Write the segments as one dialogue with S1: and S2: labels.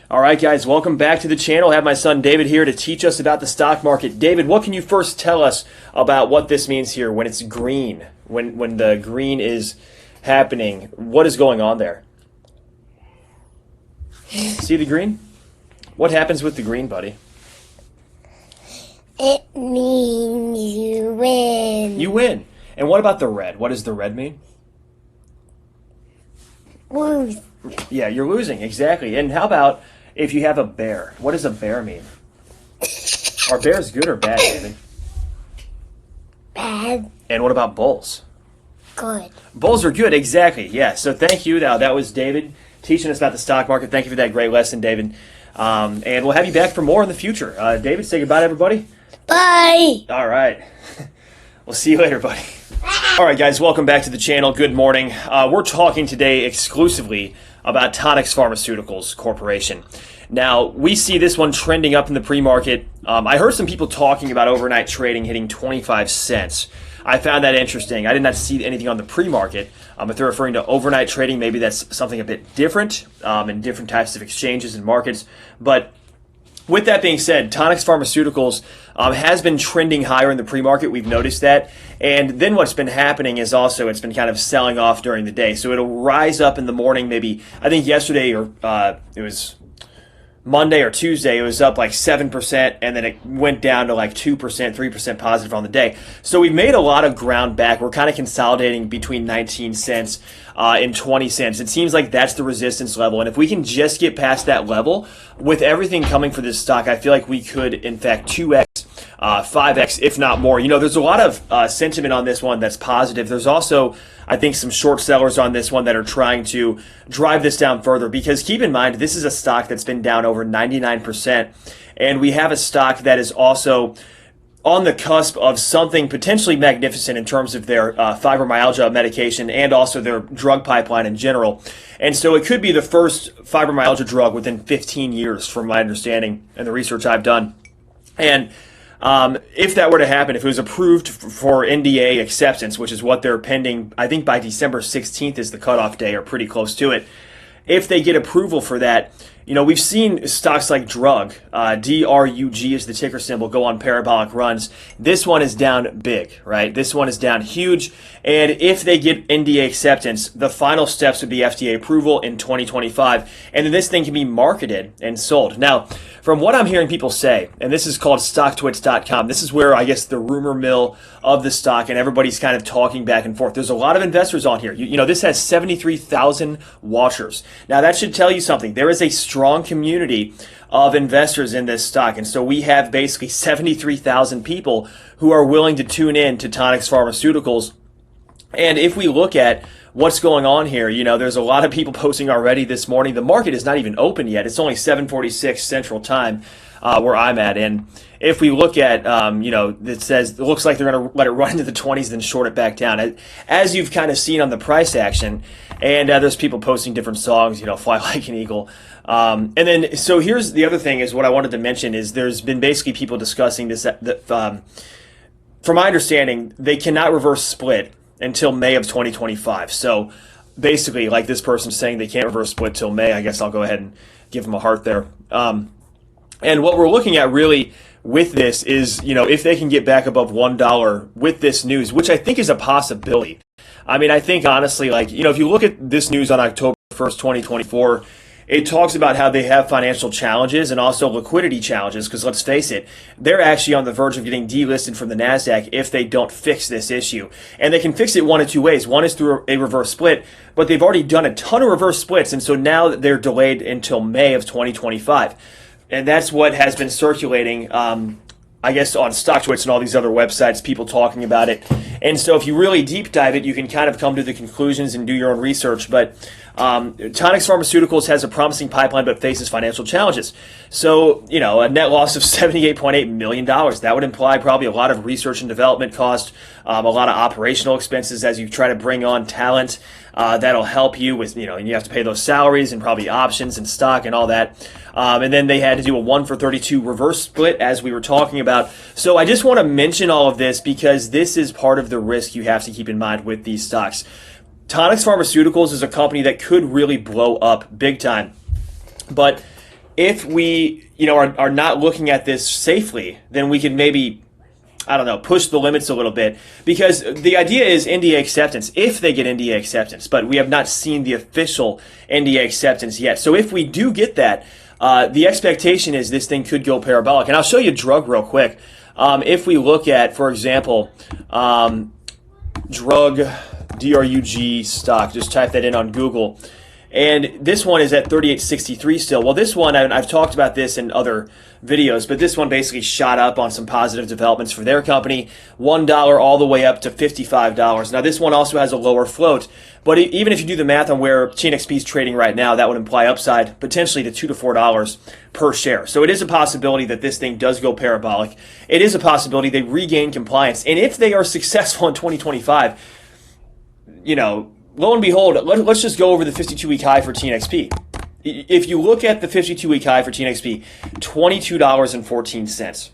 S1: All right, guys, welcome back to the channel. I have my son David here to teach us about the stock market. David, what can you first tell us about what this means here when it's green, when the green is happening? What is going on there? See the green? What happens with the green, buddy?
S2: It means you win.
S1: You win. And what about the red? What does the red mean?
S2: Lose.
S1: Yeah, you're losing, exactly. And how about if you have a bear? What does a bear mean? Are bears good or bad, David?
S2: Bad.
S1: And what about bulls?
S2: Good.
S1: Bulls are good, exactly. Yeah, so thank you. Now, that was David teaching us about the stock market. Thank you for that great lesson, David. And we'll have you back for more in the future. David, say goodbye to everybody.
S2: Bye.
S1: All right. We'll see you later, buddy. All right, guys, welcome back to the channel. Good morning. We're talking today exclusively about Tonix Pharmaceuticals Corporation. Now, we see this one trending up in the pre-market. I heard some people talking about overnight trading hitting 25 cents. I found that interesting. I did not see anything on the pre-market. If they're referring to overnight trading, maybe that's something a bit different in different types of exchanges and markets. But with that being said, Tonix Pharmaceuticals has been trending higher in the pre-market. We've noticed that. And then what's been happening is also it's been kind of selling off during the day. So it'll rise up in the morning, maybe, I think yesterday or it was Monday or Tuesday, it was up like 7%, and then it went down to like 2%, 3% positive on the day. So we've made a lot of ground back. We're kind of consolidating between 19 cents and 20 cents. It seems like that's the resistance level. And if we can just get past that level, with everything coming for this stock, I feel like we could, in fact, 2x, 5x, if not more. You know, there's a lot of sentiment on this one that's positive. There's also, I think, some short sellers on this one that are trying to drive this down further, because keep in mind, this is a stock that's been down over 99%, and we have a stock that is also on the cusp of something potentially magnificent in terms of their fibromyalgia medication and also their drug pipeline in general. And so it could be the first fibromyalgia drug within 15 years, from my understanding and the research I've done. And if that were to happen, if it was approved for NDA acceptance, which is what they're pending, I think by December 16th is the cutoff day, or pretty close to it. If they get approval for that, you know, we've seen stocks like Drug, DRUG is the ticker symbol, go on parabolic runs. This one is down big, right? This one is down huge. And if they get NDA acceptance, the final steps would be FDA approval in 2025. And then this thing can be marketed and sold. Now, from what I'm hearing people say, and this is called stocktwits.com, this is where I guess the rumor mill of the stock, and everybody's kind of talking back and forth. There's a lot of investors on here. You know, this has 73,000 watchers. Now, that should tell you something. There is a strong community of investors in this stock. And so we have basically 73,000 people who are willing to tune in to Tonix Pharmaceuticals. And if we look at what's going on here, you know, there's a lot of people posting already this morning. The market is not even open yet. It's only 7:46 Central Time where I'm at. And if we look at, you know, it says it looks like they're going to let it run into the 20s, then short it back down. As you've kind of seen on the price action, and there's people posting different songs, you know, Fly Like an Eagle. And then, so here's the other thing is what I wanted to mention is there's been basically people discussing this. From my understanding, they cannot reverse split until May of 2025. So basically, like this person saying they can't reverse split till May, I guess I'll go ahead and give them a heart there. And what we're looking at really with this is, you know, if they can get back above $1 with this news, which I think is a possibility. I mean, I think honestly, like, you know, if you look at this news on October 1st, 2024, it talks about how they have financial challenges and also liquidity challenges, because let's face it, they're actually on the verge of getting delisted from the NASDAQ if they don't fix this issue. And they can fix it one of two ways. One is through a reverse split, but they've already done a ton of reverse splits, and so now they're delayed until May of 2025. And that's what has been circulating, I guess, on StockTwits and all these other websites, people talking about it. And so if you really deep dive it, you can kind of come to the conclusions and do your own research. But Tonix Pharmaceuticals has a promising pipeline but faces financial challenges. So, you know, a net loss of $78.8 million. That would imply probably a lot of research and development cost, a lot of operational expenses as you try to bring on talent. That'll help you with, you know, and you have to pay those salaries and probably options and stock and all that. And then they had to do a 1-for-32 reverse split, as we were talking about. So I just want to mention all of this because this is part of the risk you have to keep in mind with these stocks. Tonix Pharmaceuticals is a company that could really blow up big time. But if we, are not looking at this safely, then we can maybe, I don't know, push the limits a little bit, because the idea is NDA acceptance, if they get NDA acceptance, but we have not seen the official NDA acceptance yet. So if we do get that, the expectation is this thing could go parabolic. And I'll show you a drug real quick. If we look at, for example, drug DRUG stock, just type that in on Google. And this one is at 38.63 still. Well, this one, I've talked about this in other videos, but this one basically shot up on some positive developments for their company, $1 all the way up to $55. Now, this one also has a lower float, but even if you do the math on where TNXP is trading right now, that would imply upside potentially to $2 to $4 per share. So it is a possibility that this thing does go parabolic. It is a possibility they regain compliance. And if they are successful in 2025, lo and behold, let's just go over the 52-week high for TNXP. If you look at the 52-week high for TNXP, $22.14.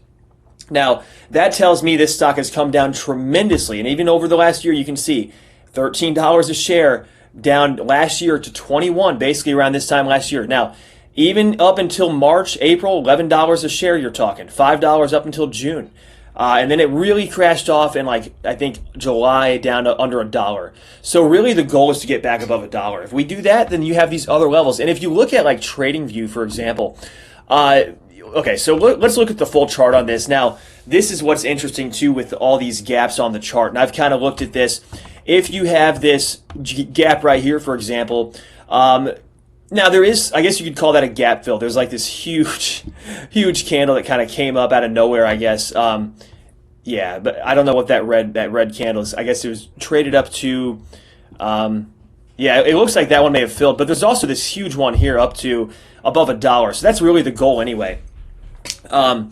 S1: Now, that tells me this stock has come down tremendously. And even over the last year, you can see $13 a share down last year to $21, basically around this time last year. Now, even up until March, April, $11 a share you're talking, $5 up until June. And then it really crashed off in I think July down to under $1. So really the goal is to get back above $1. If we do that, then you have these other levels. And if you look at TradingView, for example, okay, so let's look at the full chart on this. Now, this is what's interesting too with all these gaps on the chart. And I've kind of looked at this. If you have this gap right here, for example, now there is, I guess you could call that a gap fill. There's this huge candle that kind of came up out of nowhere, I guess. Yeah, but I don't know what that red candle is. I guess it was traded up to, yeah, it looks like that one may have filled. But there's also this huge one here up to above $1. So that's really the goal anyway. And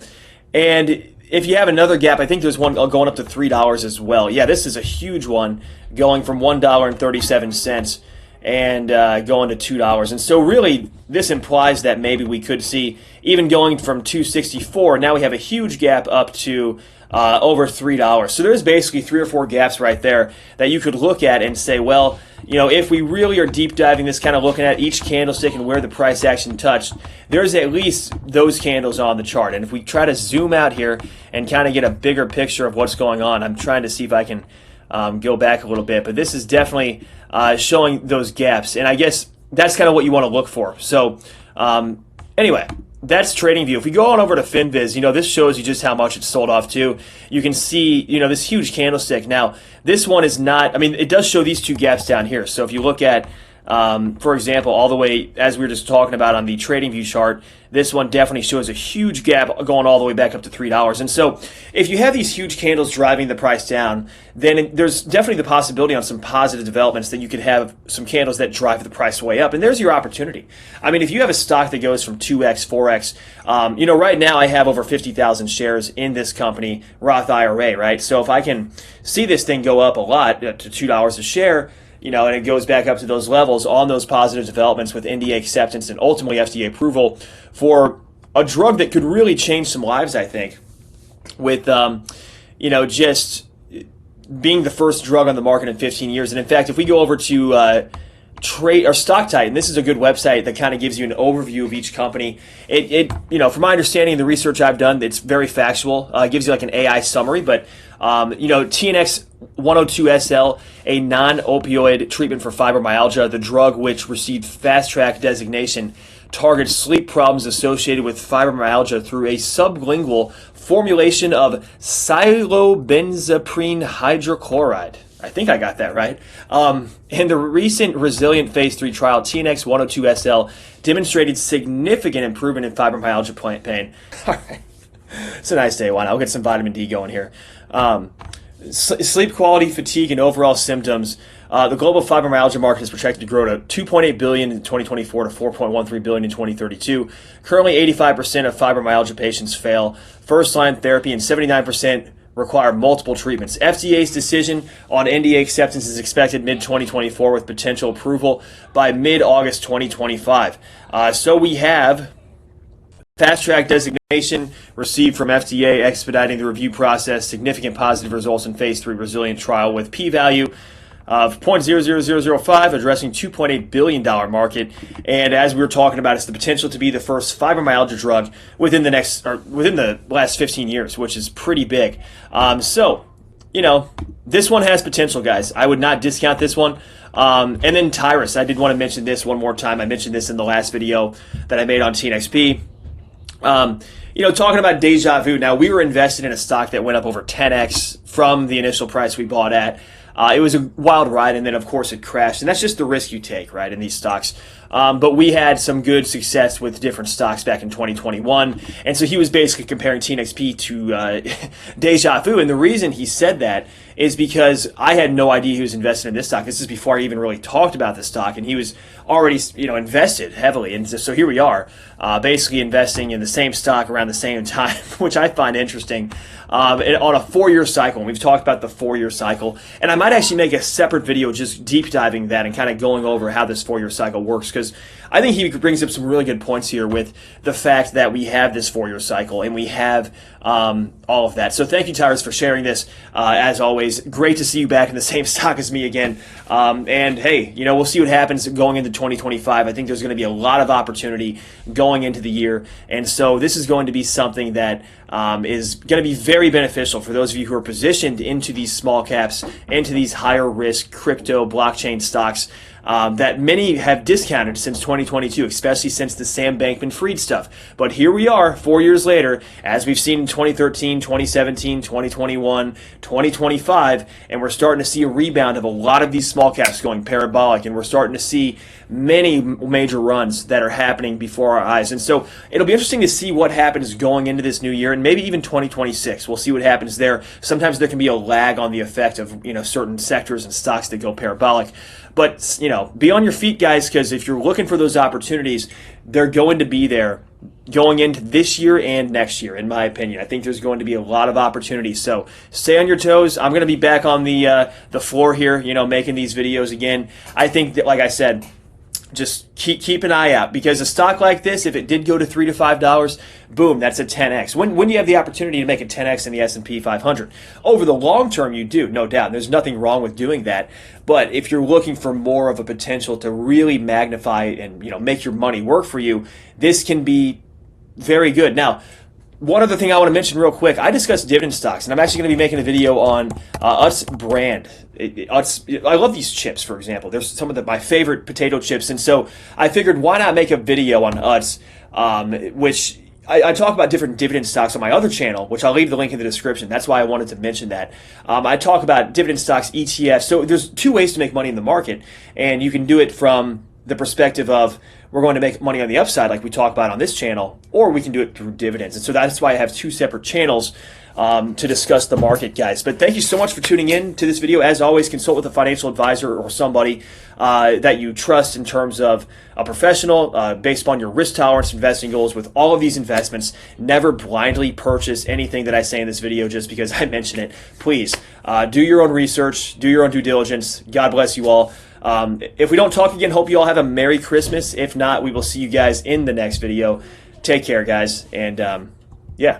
S1: if you have another gap, I think there's one going up to $3 as well. Yeah, this is a huge one going from $1.37 and going to $2. And so really this implies that maybe we could see even going from $2.64, now we have a huge gap up to over $3. So there's basically 3 or 4 gaps right there that you could look at and say, well, if we really are deep diving this, kind of looking at each candlestick and where the price action touched, there's at least those candles on the chart. And if we try to zoom out here and kind of get a bigger picture of what's going on, I'm trying to see if I can go back a little bit, but this is definitely showing those gaps, and I guess that's kind of what you want to look for. So anyway, that's TradingView. If we go on over to FinViz, this shows you just how much it's sold off to. You can see, this huge candlestick. Now, this one is not, it does show these 2 gaps down here. So if you look at, for example, all the way, as we were just talking about on the TradingView chart, this one definitely shows a huge gap going all the way back up to $3. And so if you have these huge candles driving the price down, then there's definitely the possibility on some positive developments that you could have some candles that drive the price way up. And there's your opportunity. If you have a stock that goes from 2x, 4x, right now I have over 50,000 shares in this company, Roth IRA, right? So if I can see this thing go up a lot to $2 a share, and it goes back up to those levels on those positive developments with NDA acceptance and ultimately FDA approval for a drug that could really change some lives, I think, with, just being the first drug on the market in 15 years. And in fact, if we go over to Trade or Stock Titan, this is a good website that kind of gives you an overview of each company. It from my understanding of the research I've done, it's very factual. It gives you an AI summary, but TNX-102 SL, a non-opioid treatment for fibromyalgia, the drug which received fast track designation, targets sleep problems associated with fibromyalgia through a sublingual formulation of cyclobenzaprine hydrochloride. I think I got that right. In the recent resilient phase 3 trial, TNX-102 SL demonstrated significant improvement in fibromyalgia pain. All right. It's a nice day. Why not? I'll get some vitamin D going here. Sleep quality, fatigue, and overall symptoms. The global fibromyalgia market is projected to grow to $2.8 billion in 2024 to $4.13 billion in 2032. Currently, 85% of fibromyalgia patients fail first-line therapy, and 79% require multiple treatments. FDA's decision on NDA acceptance is expected mid-2024 with potential approval by mid-August 2025. So we have fast track designation received from FDA, expediting the review process, significant positive results in phase 3 resilient trial with p-value of 0.00005, addressing $2.8 billion market. And as we were talking about, it's the potential to be the first fibromyalgia drug within the last 15 years, which is pretty big. So, you know, this one has potential, guys. I would not discount this one. And then Tyrus, I did want to mention this one more time. I mentioned this in the last video that I made on TNXP. You know, talking about deja vu. Now, we were invested in a stock that went up over 10x from the initial price we bought at. It was a wild ride, and then, of course, it crashed. And that's just the risk you take, right, in these stocks. But we had some good success with different stocks back in 2021. And so he was basically comparing TNXP to deja vu. And the reason he said that is because I had no idea he was invested in this stock. This is before I even really talked about the stock. And he was already, you know, invested heavily. And so here we are, basically investing in the same stock around the same time, which I find interesting. On a 4-year cycle. And we've talked about the 4-year cycle. And I might actually make a separate video just deep diving that and kind of going over how this 4-year cycle works, because I think he brings up some really good points here with the fact that we have this 4-year cycle and we have all of that. So thank you, Tyrus, for sharing this. As always, great to see you back in the same stock as me again. And hey, you know, we'll see what happens going into 2025. I think there's going to be a lot of opportunity going into the year. And so this is going to be something that is going to be very beneficial for those of you who are positioned into these small caps, into these higher risk crypto blockchain stocks that many have discounted since 2022, especially since the Sam Bankman-Fried stuff. But here we are 4 years later, as we've seen in 2013, 2017, 2021, 2025, and we're starting to see a rebound of a lot of these small caps going parabolic, and we're starting to see many major runs that are happening before our eyes. And so it'll be interesting to see what happens going into this new year, and maybe even 2026. We'll see what happens there. Sometimes there can be a lag on the effect of, you know, certain sectors and stocks that go parabolic. But, you know, be on your feet, guys, because if you're looking for those opportunities, they're going to be there going into this year and next year, in my opinion. I think there's going to be a lot of opportunities. So stay on your toes. I'm going to be back on the floor here, you know, making these videos again. I think that, like I said, just keep an eye out, because a stock like this, if it did go to $3 to $5, boom, that's a 10x. When you have the opportunity to make a 10x in the S&P 500, over the long term, you do, no doubt. There's nothing wrong with doing that. But if you're looking for more of a potential to really magnify and, you know, make your money work for you, this can be very good. Now, one other thing I want to mention real quick, I discussed dividend stocks, and I'm actually going to be making a video on Utz brand. I love these chips, for example. They're some of my favorite potato chips, and so I figured, why not make a video on Utz, which I talk about different dividend stocks on my other channel, which I'll leave the link in the description. That's why I wanted to mention that. I talk about dividend stocks, ETFs. So there's two ways to make money in the market, and you can do it from the perspective of, we're going to make money on the upside like we talk about on this channel, or we can do it through dividends. And so that's why I have two separate channels to discuss the market, guys. But thank you so much for tuning in to this video. As always, consult with a financial advisor or somebody that you trust in terms of a professional based upon your risk tolerance, investing goals. With all of these investments, never blindly purchase anything that I say in this video just because I mention it. Please do your own research, do your own due diligence. God bless you all. If we don't talk again, hope you all have a Merry Christmas. If not, we will see you guys in the next video. Take care, guys, and yeah.